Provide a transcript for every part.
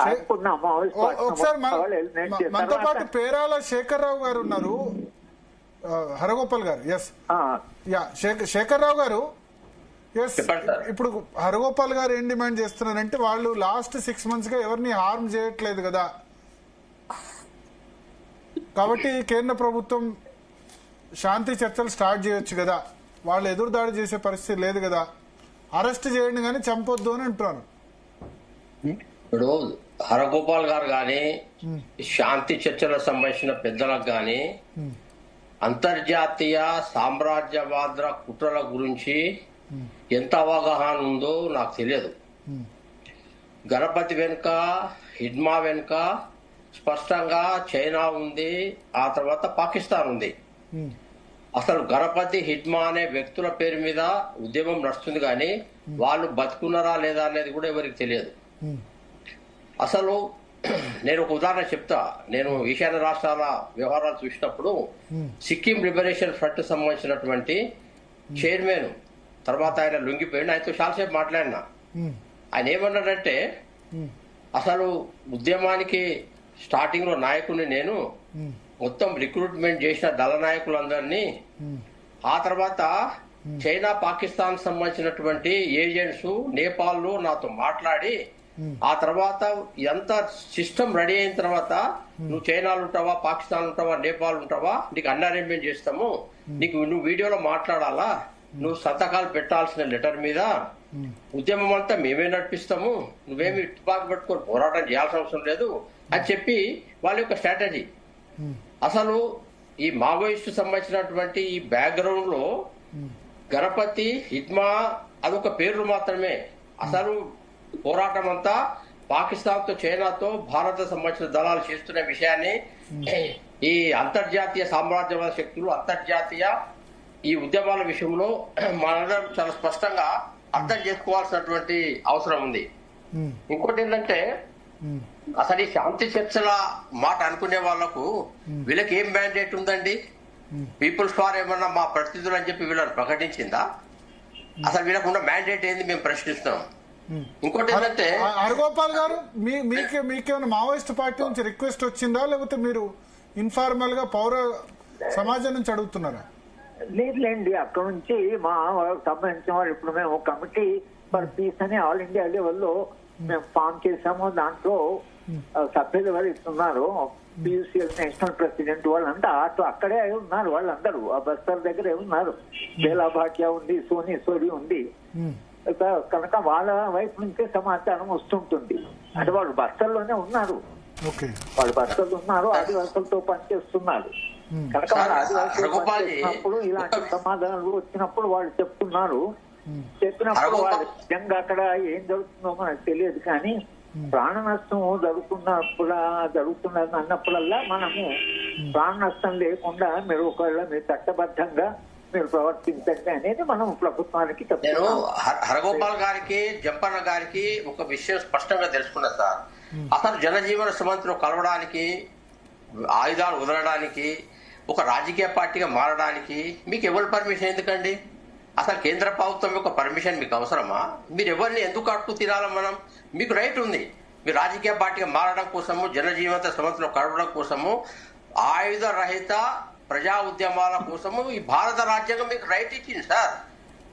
అనుకున్న ఒకసారి మనతో పాటు పేరాల శేఖర్ రావు గారు ఉన్నారు, హరగోపాల్ గారు. ఎస్ యా శేఖర్ రావు గారు. ఎస్, ఇప్పుడు హరగోపాల్ గారు ఏం డిమాండ్ చేస్తున్నారంటే వాళ్ళు లాస్ట్ 6 months గా ఎవరిని హార్మ్ చేయట్లేదు కదా, కాబట్టి కేంద్ర ప్రభుత్వం శాంతి చర్చలు స్టార్ట్ చేయొచ్చు కదా, వాళ్ళు ఎదురుదాడి చేసే పరిస్థితి లేదు కదా, అరెస్ట్ చేయండి కానీ చంపొద్దు అని అంటున్నారు. ఇప్పుడు హరగోపాల్ గారు గాని శాంతి చర్చలకు సంబంధించిన పెద్దలకు గాని అంతర్జాతీయ సామ్రాజ్యవాద కుట్రల గురించి ఎంత అవగాహన ఉందో నాకు తెలియదు. గణపతి వెనుక, హిడ్మా వెనుక స్పష్టంగా చైనా ఉంది, ఆ తర్వాత పాకిస్తాన్ ఉంది. అసలు గణపతి, హిడ్మా అనే వ్యక్తుల పేరు మీద ఉద్యమం నడుస్తుంది కానీ వాళ్ళు బతుకున్నారా లేదా అనేది కూడా ఎవరికి తెలియదు. అసలు నేను ఒక ఉదాహరణ చెప్తా. నేను ఈశాన్య రాష్ట్రాల వ్యవహారాలు చూసినప్పుడు సిక్కిం లిబరేషన్ ఫ్రంట్ సంబంధించినటువంటి చైర్మన్, తర్వాత ఆయన లొంగిపోయింది, ఆయనతో చాలాసేపు మాట్లాడినా. ఆయన ఏమన్నాడంటే అసలు ఉద్యమానికి స్టార్టింగ్ లో నాయకుడిని నేను, మొత్తం రిక్రూట్మెంట్ చేసిన దళ నాయకులందరినీ, ఆ తర్వాత చైనా పాకిస్తాన్ సంబంధించినటువంటి ఏజెంట్స్ నేపాల్ లో నాతో మాట్లాడి, ఆ తర్వాత ఎంత సిస్టమ్ రెడీ అయిన తర్వాత నువ్వు చైనాలో ఉంటావా, పాకిస్తాన్ ఉంటావా, నేపాల్ ఉంటావా, నీకు అన్ని అరేంజ్మెంట్ చేస్తాము, నువ్వు వీడియోలో మాట్లాడాలా, నువ్వు సంతకాలు పెట్టాల్సిన లెటర్ మీద, ఉద్యమం అంతా మేమే నడిపిస్తాము, నువ్వేమి తుపాకి పెట్టుకొని పోరాటం చేయాల్సిన అవసరం లేదు అని చెప్పి వాళ్ళ యొక్క స్ట్రాటజీ. అసలు ఈ మావోయిస్టు సంబంధించినటువంటి ఈ బ్యాక్గ్రౌండ్ లో గణపతి, హిడ్మా అదొక పేర్లు మాత్రమే. అసలు పోరాటం అంతా పాకిస్తాన్ తో, చైనాతో భారత సంబంధించిన దళాలు చేస్తున్న విషయాన్ని ఈ అంతర్జాతీయ సామ్రాజ్యవాద శక్తులు, అంతర్జాతీయ ఈ ఉద్యమాల విషయంలో మనందరం చాలా స్పష్టంగా అర్థం చేసుకోవాల్సినటువంటి అవసరం ఉంది. ఇంకోటి ఏంటంటే అసలు ఈ శాంతి చర్చల మాట అనుకునే వాళ్లకు వీళ్ళకి ఏం మ్యాండేట్ ఉందండి? పీపుల్స్ వార్ ఏమన్నా మా ప్రతినిధులు అని చెప్పి వీళ్ళని ప్రకటించిందా? అసలు వీళ్ళకు ఉన్న మ్యాండేట్ ఏంది మేము ప్రశ్నిస్తున్నాం. ఇంకోటి ఏంటంటే హరగోపాల్ గారు, మీకేమైనా మావోయిస్ట్ పార్టీ నుంచి రిక్వెస్ట్ వచ్చిందా, లేకపోతే మీరు ఇన్ఫార్మల్ గా పౌర సమాజం నుంచి అడుగుతున్నారా? లేదులేండి, అక్కడ నుంచి మా సంబంధించిన వాళ్ళు ఇప్పుడు మేము కమిటీ ఫర్ పీస్ అని ఆల్ ఇండియా లెవెల్లో మేము ఫామ్ చేసాము. దాంట్లో సభ్యులు ఎవరు ఇస్తున్నారు, పియూసీఎల్ నేషనల్ ప్రెసిడెంట్ వాళ్ళంతా అక్కడే ఉన్నారు, వాళ్ళందరూ ఆ బస్తర్ దగ్గరే ఉన్నారు. బేలా భాటియా ఉంది, సోనీ సోరి ఉంది. కనుక వాళ్ళ వైపు నుంచే సమాచారం వస్తుంటుంది. అంటే వాళ్ళు బస్తర్లోనే ఉన్నారు, వాళ్ళు బస్తర్లు ఉన్నారు, ఆదివాసులతో పనిచేస్తున్నారు. కనుక వాళ్ళు ఆదివాసులు పనిచేసినప్పుడు ఇలాంటి సమాధానాలు వచ్చినప్పుడు వాళ్ళు చెప్తున్నారు. చెప్పినప్పుడు వాళ్ళు నిజంగా అక్కడ ఏం జరుగుతుందో మనకు తెలియదు, కానీ ప్రాణ నష్టం జరుగుతున్నది అన్నప్పుడల్లా మనము ప్రాణ నష్టం లేకుండా మీరు ఒకవేళ మీరు చట్టబద్ధంగా మీరు ప్రవర్తించండి అనేది మనం ప్రభుత్వానికి నేను హరగోపాల్ గారికి, జంపన్న గారికి ఒక విషయం స్పష్టంగా తెలుసుకున్నా సార్. అసలు జనజీవన సమంతిలో కలవడానికి, ఆయుధాలు వదలడానికి, ఒక రాజకీయ పార్టీగా మారడానికి మీకు ఎవరి పర్మిషన్ ఎందుకండి? అసలు కేంద్ర ప్రభుత్వం యొక్క పర్మిషన్ మీకు అవసరమా? మీరు ఎవరిని ఎందుకు అడ్డు తినాలి? మీకు రైట్ ఉంది. మీరు రాజకీయ పార్టీగా మారడం కోసము, జనజీవన సమంతిలో కలవడం కోసము, ఆయుధ రహిత ప్రజా ఉద్యమాల కోసము ఈ భారత రాజ్యాంగం మీకు రైట్ ఇచ్చింది సార్.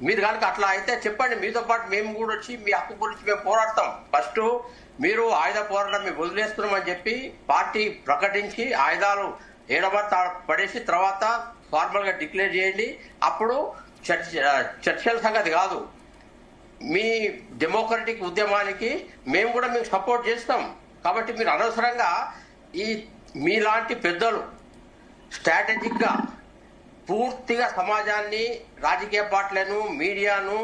మీరు కనుక అట్లా అయితే చెప్పండి, మీతో పాటు మేము కూడా వచ్చి మీ హక్కు గురించి మేము పోరాడతాం. ఫస్ట్ మీరు ఆయుధ పోరాటం మేము వదిలేస్తున్నామని చెప్పి పార్టీ ప్రకటించి ఆయుధాలు ఏడబడి పడేసి తర్వాత ఫార్మల్ గా డిక్లేర్ చేయండి. అప్పుడు చర్చల సంగతి కాదు, మీ డెమోక్రటిక్ ఉద్యమానికి మేము కూడా మీకు సపోర్ట్ చేస్తాం. కాబట్టి మీరు అనవసరంగా ఈ మీలాంటి పెద్దలు స్ట్రాటజిక్ గా పూర్తిగా సమాజాన్ని, రాజకీయ పార్టీలను, మీడియాను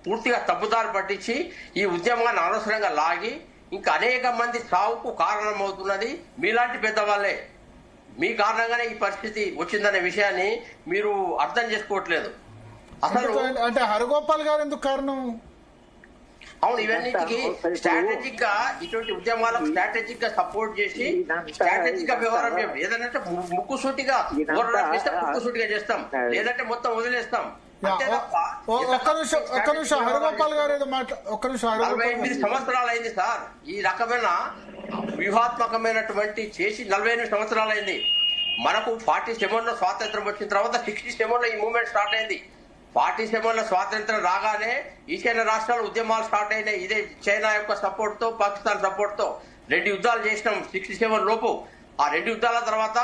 పూర్తిగా తప్పుదారి పట్టించి ఈ ఉద్యమాన్ని అనవసరంగా లాగి ఇంకా అనేక మంది చావుకు కారణమవుతున్నది మీలాంటి పెద్దవాళ్లే. మీ కారణంగానే ఈ పరిస్థితి వచ్చిందనే విషయాన్ని మీరు అర్థం చేసుకోవట్లేదు. అసలు అంటే హరగోపాల్ గారు ఎందుకు కారణం? అవును, ఇవన్నిటికి స్ట్రాటజిక్ గా ఇటువంటి ఉద్యమాలకు స్ట్రాటజిక్ గా సపోర్ట్ చేసి స్ట్రాటజిక్ గా వ్యవహారం చేయండి. ఏదంటే ముక్కుసూటిగా ముక్కుసూటిగా చేస్తాం, లేదంటే మొత్తం వదిలేస్తాం. ఒక్క నిమిషం హరగోపాల్ గారు ఏదో ఒక్క నిమిషం 48 సంవత్సరాలు అయింది సార్. ఈ రకమైన వ్యూహాత్మకమైనటువంటి చేసి 48 సంవత్సరాలు అయింది. మనకు 47లో స్వాతంత్రం వచ్చిన తర్వాత 67లో ఈ మూవ్మెంట్ స్టార్ట్ అయింది. 47లో స్వాతంత్రం రాగానే ఈశాన్య రాష్ట్రాల ఉద్యమాలు స్టార్ట్ అయినాయి. ఇదే చైనా యొక్క సపోర్ట్ తో, పాకిస్తాన్ సపోర్ట్ తో 2 యుద్ధాలు చేసినాం 67 లోపు. ఆ 2 యుద్ధాల తర్వాత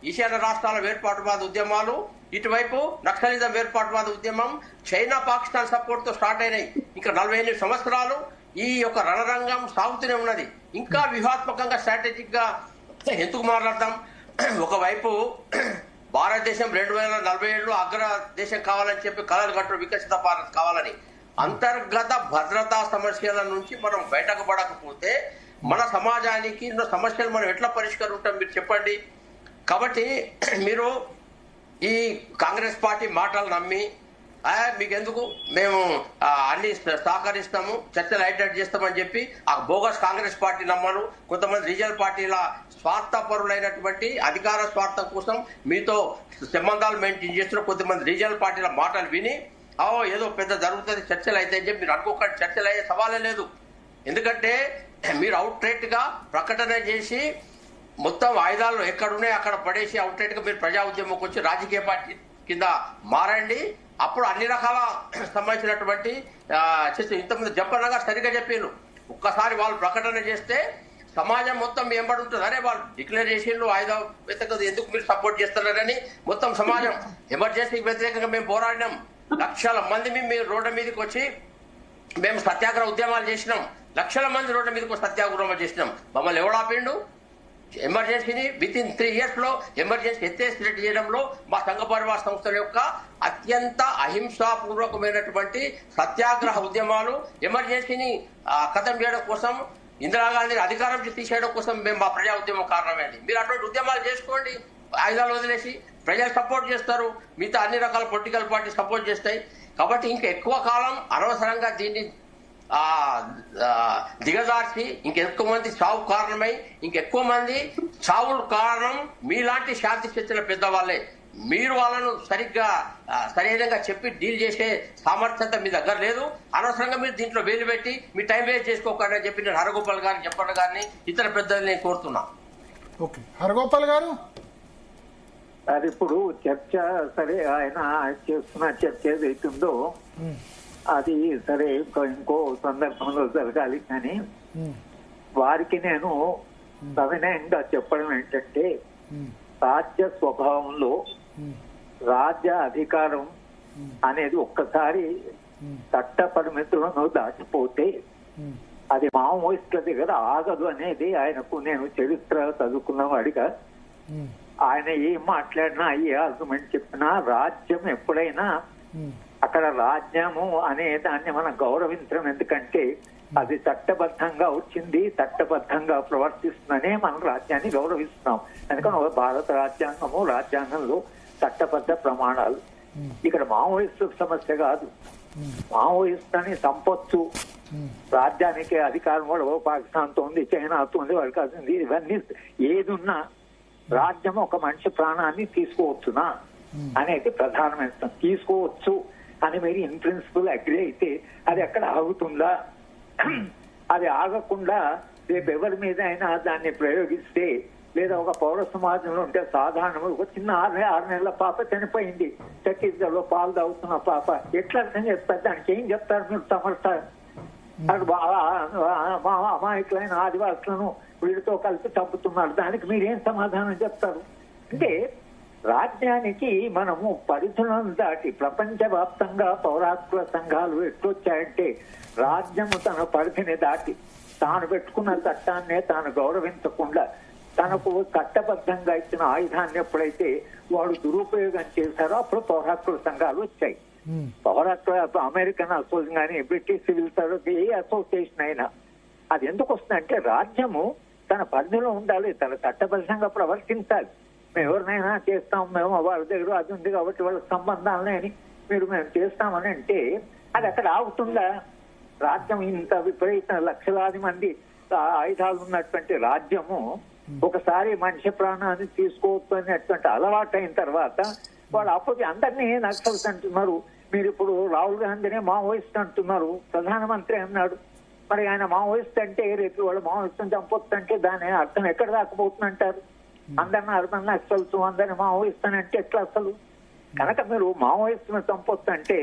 ఈశాన్య రాష్ట్రాల వేర్పాటువాద ఉద్యమాలు, ఇటువైపు నక్సలిజం వేర్పాటువాద ఉద్యమం చైనా పాకిస్తాన్ సపోర్ట్ తో స్టార్ట్ అయినాయి. ఇంకా 48 సంవత్సరాలు ఈ యొక్క రణరంగం సాగుతూనే ఉన్నది. ఇంకా వ్యూహాత్మకంగా స్ట్రాటజిక్ గా ఎందుకు మాట్లాడతాం? ఒకవైపు భారతదేశం 2047లో అగ్ర దేశం కావాలని చెప్పి కలలు కట్టు వికసిత భారత్ కావాలని, అంతర్గత భద్రతా సమస్యల నుంచి మనం బయటకు పడకపోతే మన సమాజానికి ఉన్న సమస్యలు మనం ఎట్లా పరిష్కరించాం మీరు చెప్పండి. కాబట్టి మీరు ఈ కాంగ్రెస్ పార్టీ మాటలు నమ్మి మీకెందుకు మేము అన్ని సహకరిస్తాము, చర్చలు హైలైట్ చేస్తామని చెప్పి ఆ బోగస్ కాంగ్రెస్ పార్టీ నమ్మను. కొంతమంది రీజనల్ పార్టీల స్వార్థపరులైనటువంటి అధికార స్వార్థం కోసం మీతో సంబంధాలు మెయింటైన్ చేస్తున్న కొంతమంది రీజనల్ పార్టీల మాటలు విని ఏదో పెద్ద జరుగుతుంది చర్చలు అయితే అని చెప్పి మీరు అనుకోకండి. చర్చలు అయ్యే సవాలే లేదు. ఎందుకంటే మీరు అవుట్ రైట్ గా ప్రకటన చేసి మొత్తం ఆయుధాలు ఎక్కడున్నాయి అక్కడ పడేసి అవుట్ రైట్ గా మీరు ప్రజా ఉద్యమంకి వచ్చి రాజకీయ పార్టీ కింద మారండి. అప్పుడు అన్ని రకాల సంబంధించినటువంటి ఇంతకుముందు చెప్పనగా సరిగా చెప్పాను. ఒక్కసారి వాళ్ళు ప్రకటన చేస్తే సమాజం మొత్తం ఎంబడి ఉంటుంది. అరే వాళ్ళు డిక్లేర్ చేసిండ్రు ఆయుధ వ్యతిరేకత ఎందుకు మీరు సపోర్ట్ చేస్తున్నారని మొత్తం సమాజం ఎమర్జెన్సీకి వ్యతిరేకంగా మేము పోరాడినాం. లక్షల మంది మేము రోడ్డు మీదకి వచ్చి మేము సత్యాగ్రహ ఉద్యమాలు చేసినాం. లక్షల మంది రోడ్డు మీదకి సత్యాగ్రహం చేసినాం. మమ్మల్ని ఎవడాపిండు? ఎమర్జెన్సీని విత్ ఇన్ 3 years లో ఎమర్జెన్సీ ఎత్తేసినట్టు చేయడంలో మా సంఘ పరివార సంస్థల యొక్క అత్యంత అహింసాపూర్వకమైనటువంటి సత్యాగ్రహ ఉద్యమాలు, ఎమర్జెన్సీని ఖతం చేయడం కోసం, ఇందిరాగాంధీని అధికారం తీసేయడం కోసం మేము మా ప్రజా ఉద్యమం కారణమైంది. మీరు అటువంటి ఉద్యమాలు చేసుకోండి, ఆయుధాలు వదిలేసి ప్రజలు సపోర్ట్ చేస్తారు, మిగతా అన్ని రకాల పొలిటికల్ పార్టీ సపోర్ట్ చేస్తాయి. కాబట్టి ఇంకా ఎక్కువ కాలం అనవసరంగా దీన్ని దిగజార్చి ఇంకెక్కువ మంది చావు కారణమై ఇంకెక్కువ మంది చావులు కారణం మీలాంటి శాంతి చర్చల పెద్దవాళ్ళే. మీరు వాళ్ళను సరైనగా చెప్పి డీల్ చేసే సామర్థ్యత మీ దగ్గర లేదు. అనవసరంగా మీరు దీంట్లో వేలు పెట్టి మీ టైం వేస్ట్ చేసుకోకండి అని చెప్పి నేను హరగోపాల్ గారిని చెప్పండి గారిని ఇతర పెద్దలు నేను కోరుతున్నా. ఓకే హరగోపాల్ గారు, అది ఇప్పుడు చర్చ సరే ఆయన చేస్తున్న చర్చ ఏదైతుందో అది సరే ఇంకో సందర్భంలో జరగాలి. కానీ వారికి నేను సవినయంగా చెప్పడం ఏంటంటే రాజ్య స్వభావంలో రాజ్య అధికారం అనేది ఒక్కసారి చట్ట పరిమితులను దాటిపోతే అది మావోయిస్టుల దగ్గర ఆగదు అనేది ఆయనకు, నేను చరిత్ర చదువుకున్న వాడిగా ఆయన ఏం మాట్లాడినా ఏ ఆర్గ్యుమెంట్ చెప్పినా రాజ్యం ఎప్పుడైనా అక్కడ రాజ్యము అనే దాన్ని మనం గౌరవించడం. ఎందుకంటే అది చట్టబద్ధంగా వచ్చింది, చట్టబద్ధంగా ప్రవర్తిస్తుందనే మనం రాజ్యాన్ని గౌరవిస్తున్నాం. ఎందుకంటే భారత రాజ్యాంగంలో చట్టబద్ధ ప్రమాణాలు. ఇక్కడ మావోయిస్టు సమస్య కాదు. మావోయిస్ట్ అని సంపత్తు, రాజ్యానికి అధికారం కూడా పాకిస్తాన్తో ఉంది, చైనాతో ఉంది, వాళ్ళకి అది ఇవన్నీ ఏదున్నా రాజ్యం ఒక మనిషి ప్రాణాన్ని తీసుకోవచ్చునా అనేది ప్రధానమైన. తీసుకోవచ్చు అని మీరు ఇన్ ప్రిన్సిపల్ అగ్రి అయితే అది ఎక్కడ ఆగుతుందా? అది ఆగకుండా రేపు ఎవరి మీద అయినా దాన్ని ప్రయోగిస్తే, లేదా ఒక పౌర సమాజంలో ఉంటే సాధారణంగా ఒక చిన్న 6 నెలల పాప చనిపోయింది ఛత్తీస్గఢ్ లో, పాలు తాగుతున్న పాప, ఎట్లా అర్థం చెప్తారు? దానికి ఏం చెప్తారు మీరు? సమర్థ అమాయకులైన ఆదివాసులను వీడితో కలిసి చంపుతున్నారు, దానికి మీరేం సమాధానం చెప్తారు? అంటే రాజ్యానికి మనము పరిధులను దాటి ప్రపంచవ్యాప్తంగా పౌరాత్మ సంఘాలు ఎట్లొచ్చాయంటే రాజ్యము తన పరిధిని దాటి తాను పెట్టుకున్న చట్టాన్నే తాను గౌరవించకుండా తనకు చట్టబద్ధంగా ఇచ్చిన ఆయుధాన్ని ఎప్పుడైతే వాడు దురుపయోగం చేశారో అప్పుడు పౌరాత్మ సంఘాలు వచ్చాయి. పౌరాత్మ అమెరికన్ అసోసియేషన్ కానీ బ్రిటిష్ సివిల్ సర్వీస్ ఏ అసోసియేషన్ అయినా అది ఎందుకు వస్తుందంటే రాజ్యము తన పరిధిలో ఉండాలి, తన చట్టబద్ధంగా ప్రవర్తించాలి. మేము ఎవరినైనా చేస్తాం, మేము వాళ్ళ దగ్గర అది ఉంది కాబట్టి వాళ్ళకి సంబంధాలనే అని మేము చేస్తామని అంటే అది అక్కడ ఆగుతుందా? రాజ్యం ఇంత విపరీత లక్షలాది మంది ఆయుధాలు ఉన్నటువంటి రాజ్యము ఒకసారి మనిషి ప్రాణాన్ని తీసుకోవచ్చు అనేటువంటి అలవాటు అయిన తర్వాత వాళ్ళు అప్పుడు అందరినీ నక్సల్స్ అంటున్నారు. మీరు ఇప్పుడు రాహుల్ గాంధీనే మావోయిస్ట్ అంటున్నారు, ప్రధానమంత్రి అన్నాడు. మరి ఆయన మావోయిస్ట్ అంటే రేపు వాళ్ళు మావోయిస్టుని చంపొస్తుంటే దాని అర్థం ఎక్కడ దాకపోతుందంటారు? అందరిని అర్థం నక్సల్స్ అందరిని మావోయిస్ట్ అని అంటే ఎట్లా అసలు? కనుక మీరు మావోయిస్టుని చంపొస్తుంటే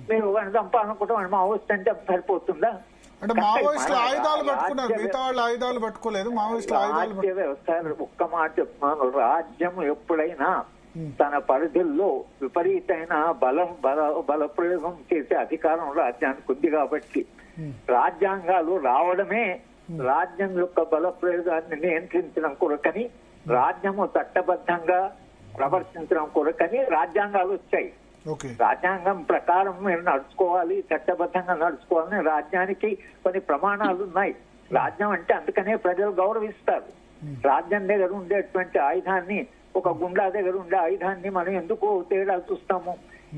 మీరు వాడిని చంపాలనుకుంటే వాడిని మావోయిస్ట్ అంటే సరిపోతుందా? అంటే మావోయిస్టులు ఆయుధాలు పట్టుకున్నారు, మిగతా వాళ్ళు ఆయుధాలు పట్టుకోలేదు, మావోయిస్టులు ఆయుధాలు. రాజ్య వ్యవస్థ ఒక్క మాట చెప్తున్నాను, రాజ్యం ఎప్పుడైనా తన పరిధుల్లో విపరీతమైన బలప్రయోగం చేసే అధికారం రాజ్యానికి ఉంది. కాబట్టి రాజ్యాంగాలు రావడమే రాజ్యం యొక్క బలప్రయోగాన్ని నియంత్రించడం కొరకని, రాజ్యము చట్టబద్ధంగా ప్రవర్తించడం కొరకని రాజ్యాంగాలు వచ్చాయి. రాజ్యాంగం ప్రకారం మీరు నడుచుకోవాలి, చట్టబద్ధంగా నడుచుకోవాలని రాజ్యానికి కొన్ని ప్రమాణాలు ఉన్నాయి. రాజ్యం అంటే అందుకనే ప్రజలు గౌరవిస్తారు. రాజ్యం దగ్గర ఉండేటువంటి ఆయుధాన్ని, ఒక గుండా దగ్గర ఉండే ఆయుధాన్ని మనం ఎందుకు తేడా చూస్తాము?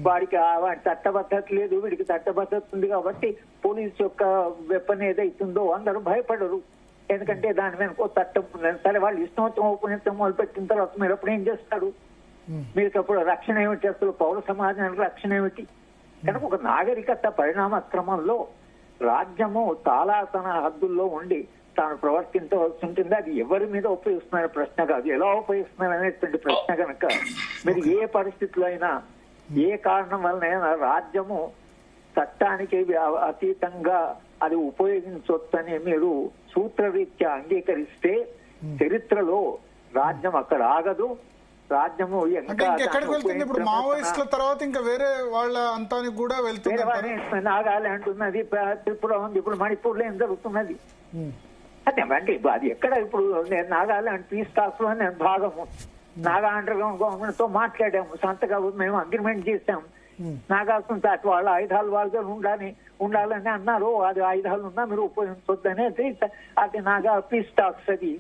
వాడికి చట్టబద్ధత లేదు, వీడికి చట్టబద్ధత ఉంది కాబట్టి పోలీసు యొక్క వెపన్ ఏదైతుందో అందరూ భయపడరు. ఎందుకంటే దాని వెనుక చట్టం ఉందని. సరే, వాళ్ళు ఇష్టం వచ్చిన ఉపయోగించడం మొదలుపెట్టిన తర్వాత మీరు అప్పుడు ఏం చేస్తారు? మీకు అప్పుడు రక్షణ ఏమిటి? అసలు పౌర సమాజానికి రక్షణ ఏమిటి? కనుక ఒక నాగరికత పరిణామ క్రమంలో రాజ్యము చాలా తన హద్దుల్లో ఉండి తాను ప్రవర్తించవలసి ఉంటుంది. అది ఎవరి మీద ఉపయోగిస్తున్న ప్రశ్న కాదు, ఎలా ఉపయోగిస్తున్నారు అనేటువంటి ప్రశ్న. కనుక మీరు ఏ పరిస్థితుల్లో అయినా, ఏ కారణం వలన రాజ్యము చట్టానికి అతీతంగా అది ఉపయోగించవచ్చని మీరు సూత్రరీత్యా అంగీకరిస్తే చరిత్రలో రాజ్యం అక్కడ ఆగదు. రాజ్యము ఇప్పుడు మావోయిస్టుల తర్వాత ఇంకా వేరే వాళ్ళ అంతానికి కూడా వెళ్తుంది. నాగాలాండ్ ఉన్నది, త్రిపుర ఉంది, ఇప్పుడు మణిపూర్ లో ఏం జరుగుతున్నది? అదే అంటే అది ఎక్కడ? ఇప్పుడు నేను నాగాలాండ్ పీస్ టాక్స్ లో నేను భాగము, నాగా అండర్ గ్రౌండ్ గవర్నమెంట్ తో మాట్లాడాము, సంతకాలు మేము అగ్రిమెంట్ చేశాము. నాగాల్సిన అటు వాళ్ళ ఆయుధాలు వాళ్ళ ఉండాలని అన్నారు. అది ఆయుధాలు ఉన్నా మీరు ఉపయోగించొద్దని అది నాగా పీస్ టాక్స్. అది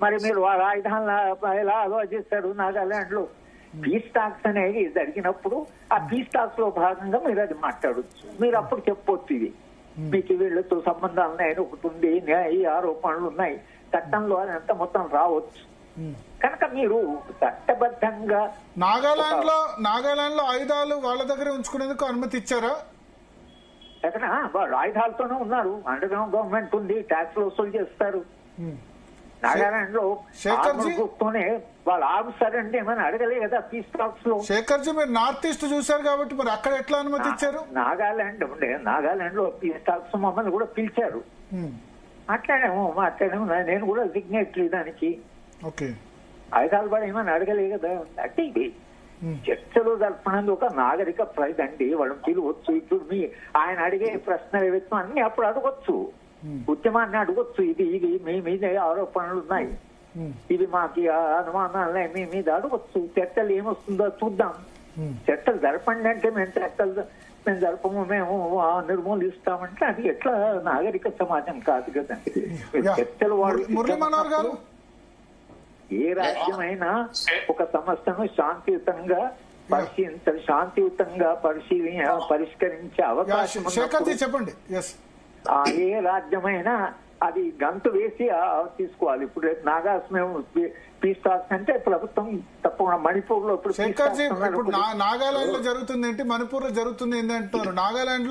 మరి మీరు వాళ్ళ ఆయుధాలను ఎలా అలో చేస్తారు? నాగాలాండ్ లో పీస్ టాక్స్ అనేది జరిగినప్పుడు ఆ పీస్ టాక్స్ లో భాగంగా మీరు అది మాట్లాడచ్చు. మీరు అప్పుడు చెప్పొచ్చు ఇది మీకు వీళ్ళతో సంబంధాలు ఉన్నాయని ఒకటి ఉంది, ఈ ఆరోపణలు ఉన్నాయి, చట్టంలో అది అంత మొత్తం రావచ్చు. కనుక మీరు చట్టబద్ధంగా నాగాలాండ్ లో ఆయుధాలు వాళ్ళ దగ్గర ఉంచుకునేందుకు అనుమతి ఇచ్చారా? ఎక్కడ వాళ్ళు ఆయుధాలతోనే ఉన్నారు. అండర్ గ్రౌండ్ గవర్నమెంట్ ఉంది, ట్యాక్స్ వసూలు చేస్తారు. నాగాలాండ్ లో చూస్తూనే వాళ్ళు ఆగుతారండి ఏమని అడగలే కదా పీస్ టాక్స్ లో. శేఖర్ జీ, మీరు నార్త్ ఈస్ట్ చూశారు కాబట్టి మరి అక్కడ ఎట్లా అనుమతి ఇచ్చారు? నాగాలాండ్ లో పీస్ టాక్స్ మమ్మల్ని కూడా పిలిచారు, మాట్లాడాము. నేను కూడా సిగ్నేటరీ దానికి. ఆయుధాలు పడి ఏమని అడగలే కదా. అంటే ఇది చర్చలు జరపడానికి ఒక నాగరిక ప్రైజ్ అండి, వాళ్ళని పిలవచ్చు. ఇప్పుడు ఆయన అడిగే ప్రశ్నలు ఏవైతే అన్ని అప్పుడు అడగొచ్చు, ఉద్యమాన్ని అడగొచ్చు. ఇది మీ మీద ఆరోపణలు ఉన్నాయి, ఇది మాకు అనుమానాలు మీ మీద అడగొచ్చు. చర్చలు ఏమొస్తుందో చూద్దాం. చర్చలు జరపండి అంటే మేము జరపము, మేము నిర్మూలిస్తామంటే అది ఎట్లా నాగరిక సమాజం కాదు కదండి. చర్చలు వాడు ఏ రాజ్యమైనా ఒక సమస్యను శాంతియుతంగా పరిష్కరించే అవకాశం చెప్పండి. ఏ రాజ్యమైనా అది గంతు వేసి తీసుకోవాలి. ఇప్పుడు రేపు నాగాస్ మేము పీస్ టాక్స్ అంటే ప్రభుత్వం తప్పకుండా మణిపూర్ లో ఇప్పుడు నాగాలాండ్ లో జరుగుతుంది ఏంటి, మణిపూర్ లో జరుగుతుంది ఏంటి అంటున్నారు. నాగాలాండ్